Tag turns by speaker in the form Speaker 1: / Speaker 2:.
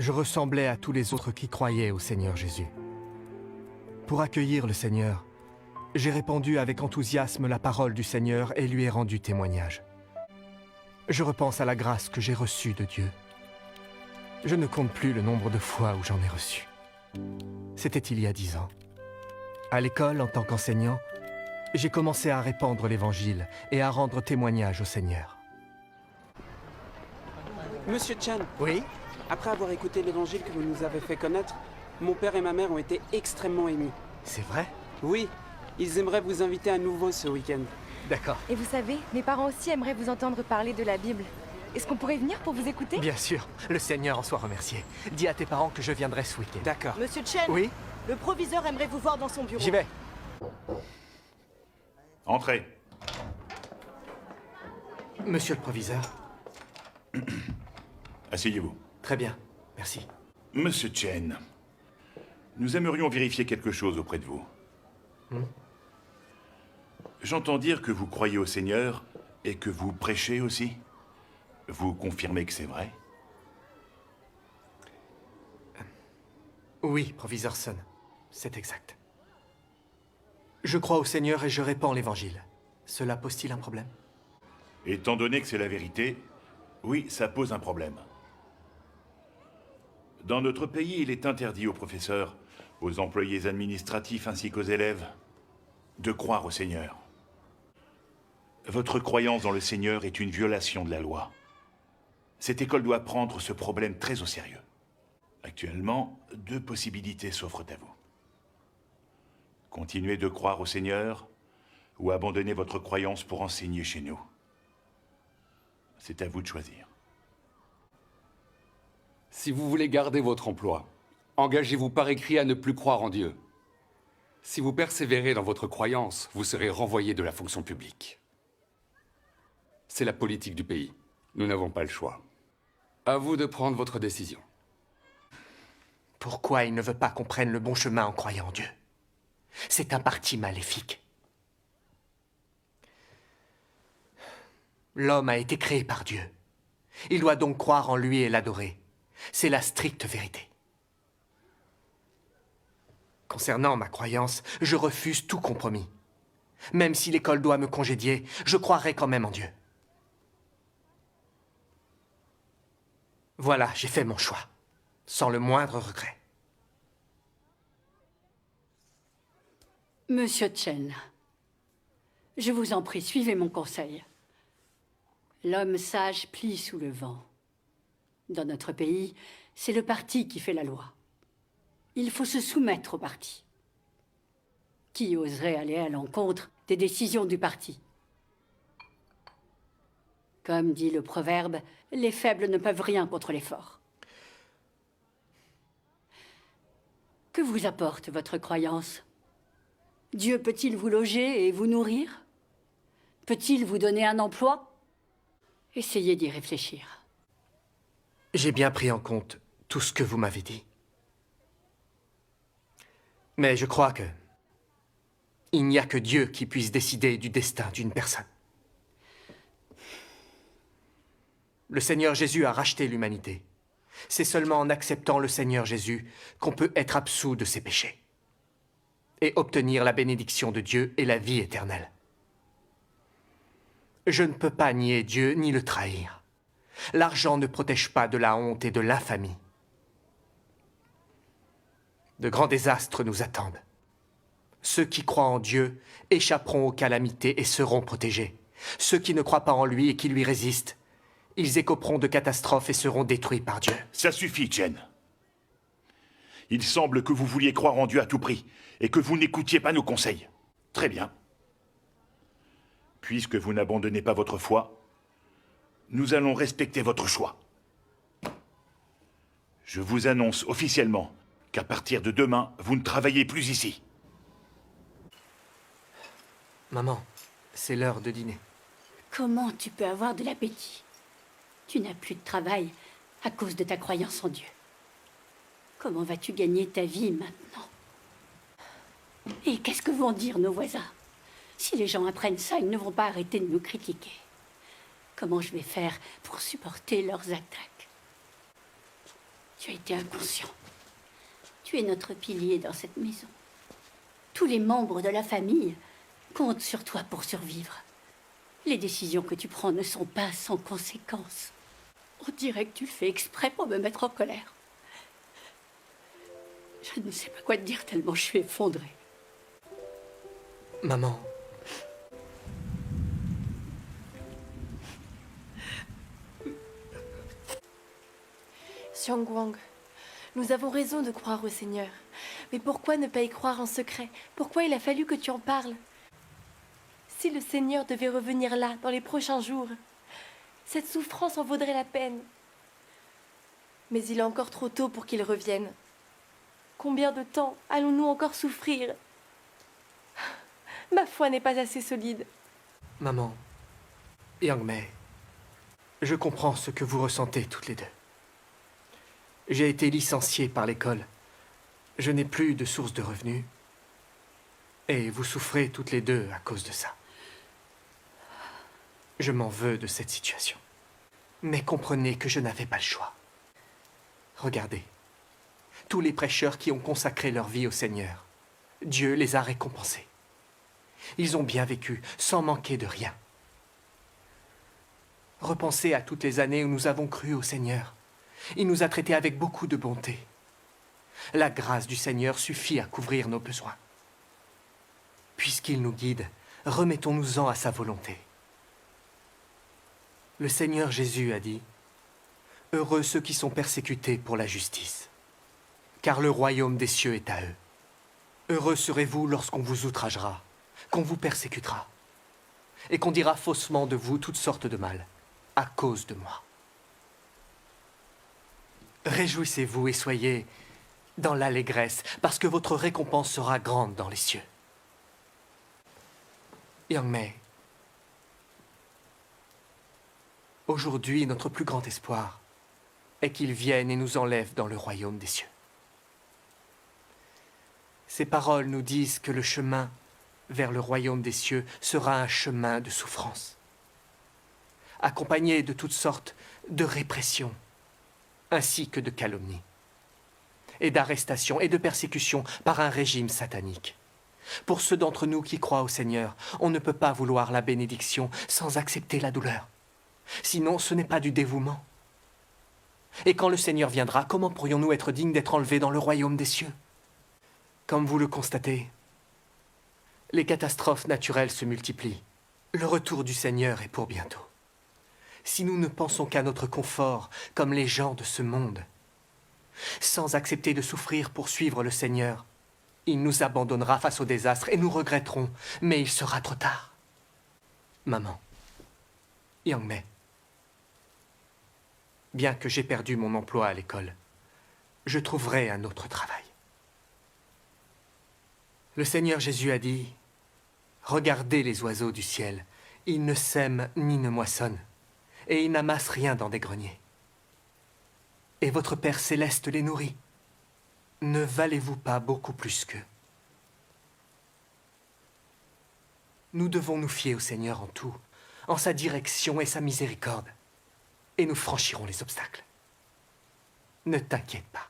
Speaker 1: Je ressemblais à tous les autres qui croyaient au Seigneur Jésus. Pour accueillir le Seigneur, j'ai répandu avec enthousiasme la parole du Seigneur et lui ai rendu témoignage. Je repense à la grâce que j'ai reçue de Dieu. Je ne compte plus le nombre de fois où j'en ai reçu. C'était il y a 10 ans. À l'école, en tant qu'enseignant, j'ai commencé à répandre l'Évangile et à rendre témoignage au Seigneur.
Speaker 2: Monsieur Chen,
Speaker 1: Oui?
Speaker 2: après avoir écouté l'évangile que vous nous avez fait connaître, mon père et ma mère ont été extrêmement émus.
Speaker 1: C'est vrai?
Speaker 2: Oui, ils aimeraient vous inviter à nouveau ce week-end.
Speaker 1: D'accord.
Speaker 3: Et vous savez, mes parents aussi aimeraient vous entendre parler de la Bible. Est-ce qu'on pourrait venir pour vous écouter?
Speaker 1: Bien sûr, le Seigneur en soit remercié. Dis à tes parents que je viendrai ce week-end.
Speaker 2: D'accord.
Speaker 4: Monsieur Chen,
Speaker 1: Oui?
Speaker 4: le proviseur aimerait vous voir dans son bureau.
Speaker 1: J'y vais.
Speaker 5: Entrez.
Speaker 1: Monsieur le proviseur.
Speaker 5: Asseyez-vous.
Speaker 1: Très bien, merci.
Speaker 5: Monsieur Chen, nous aimerions vérifier quelque chose auprès de vous. J'entends dire que vous croyez au Seigneur et que vous prêchez aussi. Vous confirmez que c'est vrai?
Speaker 1: Oui, proviseur Sun, c'est exact. Je crois au Seigneur et je répands l'Évangile. Cela pose-t-il un problème?
Speaker 5: Étant donné que c'est la vérité, oui, ça pose un problème. Dans notre pays, il est interdit aux professeurs, aux employés administratifs ainsi qu'aux élèves de croire au Seigneur. Votre croyance dans le Seigneur est une violation de la loi. Cette école doit prendre ce problème très au sérieux. Actuellement, 2 possibilités s'offrent à vous. Continuez de croire au Seigneur ou abandonner votre croyance pour enseigner chez nous. C'est à vous de choisir.
Speaker 6: Si vous voulez garder votre emploi, engagez-vous par écrit à ne plus croire en Dieu. Si vous persévérez dans votre croyance, vous serez renvoyé de la fonction publique. C'est la politique du pays. Nous n'avons pas le choix. À vous de prendre votre décision.
Speaker 1: Pourquoi il ne veut pas qu'on prenne le bon chemin en croyant en Dieu? C'est un parti maléfique. L'homme a été créé par Dieu. Il doit donc croire en lui et l'adorer. C'est la stricte vérité. Concernant ma croyance, je refuse tout compromis. Même si l'école doit me congédier, je croirai quand même en Dieu. Voilà, j'ai fait mon choix, sans le moindre regret.
Speaker 7: Monsieur Chen, je vous en prie, suivez mon conseil. L'homme sage plie sous le vent. Dans notre pays, c'est le parti qui fait la loi. Il faut se soumettre au parti. Qui oserait aller à l'encontre des décisions du parti? Comme dit le proverbe, les faibles ne peuvent rien contre les forts. Que vous apporte votre croyance? Dieu peut-il vous loger et vous nourrir? Peut-il vous donner un emploi? Essayez d'y réfléchir.
Speaker 1: J'ai bien pris en compte tout ce que vous m'avez dit. Mais je crois que il n'y a que Dieu qui puisse décider du destin d'une personne. Le Seigneur Jésus a racheté l'humanité. C'est seulement en acceptant le Seigneur Jésus qu'on peut être absous de ses péchés et obtenir la bénédiction de Dieu et la vie éternelle. Je ne peux pas nier Dieu ni le trahir. L'argent ne protège pas de la honte et de l'infamie. De grands désastres nous attendent. Ceux qui croient en Dieu échapperont aux calamités et seront protégés. Ceux qui ne croient pas en lui et qui lui résistent, ils écoperont de catastrophes et seront détruits par Dieu.
Speaker 5: Ça suffit, Chen. Il semble que vous vouliez croire en Dieu à tout prix et que vous n'écoutiez pas nos conseils. Très bien. Puisque vous n'abandonnez pas votre foi, nous allons respecter votre choix. Je vous annonce officiellement qu'à partir de demain, vous ne travaillez plus ici.
Speaker 1: Maman, c'est l'heure de dîner.
Speaker 7: Comment tu peux avoir de l'appétit? Tu n'as plus de travail à cause de ta croyance en Dieu. Comment vas-tu gagner ta vie maintenant? Et qu'est-ce que vont dire nos voisins? Si les gens apprennent ça, ils ne vont pas arrêter de nous critiquer. Comment je vais faire pour supporter leurs attaques? Tu as été inconscient. Tu es notre pilier dans cette maison. Tous les membres de la famille comptent sur toi pour survivre. Les décisions que tu prends ne sont pas sans conséquences. On dirait que tu le fais exprès pour me mettre en colère. Je ne sais pas quoi te dire tellement je suis effondrée.
Speaker 1: Maman,
Speaker 8: Xiangguang, nous avons raison de croire au Seigneur. Mais pourquoi ne pas y croire en secret? Pourquoi il a fallu que tu en parles? Si le Seigneur devait revenir là, dans les prochains jours, cette souffrance en vaudrait la peine. Mais il est encore trop tôt pour qu'il revienne. Combien de temps allons-nous encore souffrir? Ma foi n'est pas assez solide.
Speaker 1: maman, Yang Mei, je comprends ce que vous ressentez toutes les deux. J'ai été licencié par l'école. Je n'ai plus de source de revenus. Et vous souffrez toutes les deux à cause de ça. Je m'en veux de cette situation. Mais comprenez que je n'avais pas le choix. Regardez, tous les prêcheurs qui ont consacré leur vie au Seigneur, Dieu les a récompensés. Ils ont bien vécu, sans manquer de rien. Repensez à toutes les années où nous avons cru au Seigneur. Il nous a traités avec beaucoup de bonté. La grâce du Seigneur suffit à couvrir nos besoins. Puisqu'il nous guide, remettons-nous-en à sa volonté. Le Seigneur Jésus a dit « Heureux ceux qui sont persécutés pour la justice, car le royaume des cieux est à eux. Heureux serez-vous lorsqu'on vous outragera, qu'on vous persécutera, et qu'on dira faussement de vous toutes sortes de mal, à cause de moi. Réjouissez-vous et soyez dans l'allégresse, parce que votre récompense sera grande dans les cieux. » Yang Mei, aujourd'hui, notre plus grand espoir est qu'il vienne et nous enlève dans le royaume des cieux. Ces paroles nous disent que le chemin vers le royaume des cieux sera un chemin de souffrance, accompagné de toutes sortes de répressions, ainsi que de calomnies, et d'arrestations et de persécutions par un régime satanique. Pour ceux d'entre nous qui croient au Seigneur, on ne peut pas vouloir la bénédiction sans accepter la douleur. Sinon, ce n'est pas du dévouement. Et quand le Seigneur viendra, comment pourrions-nous être dignes d'être enlevés dans le royaume des cieux? Comme vous le constatez, les catastrophes naturelles se multiplient. Le retour du Seigneur est pour bientôt. Si nous ne pensons qu'à notre confort, comme les gens de ce monde, sans accepter de souffrir pour suivre le Seigneur, il nous abandonnera face au désastre et nous regretterons, mais il sera trop tard. Maman, Yang Mei, bien que j'ai perdu mon emploi à l'école, je trouverai un autre travail. Le Seigneur Jésus a dit « Regardez les oiseaux du ciel, ils ne sèment ni ne moissonnent, et ils n'amassent rien dans des greniers. Et votre Père céleste les nourrit. Ne valez-vous pas beaucoup plus qu'eux? » Nous devons nous fier au Seigneur en tout, en sa direction et sa miséricorde, et nous franchirons les obstacles. Ne t'inquiète pas.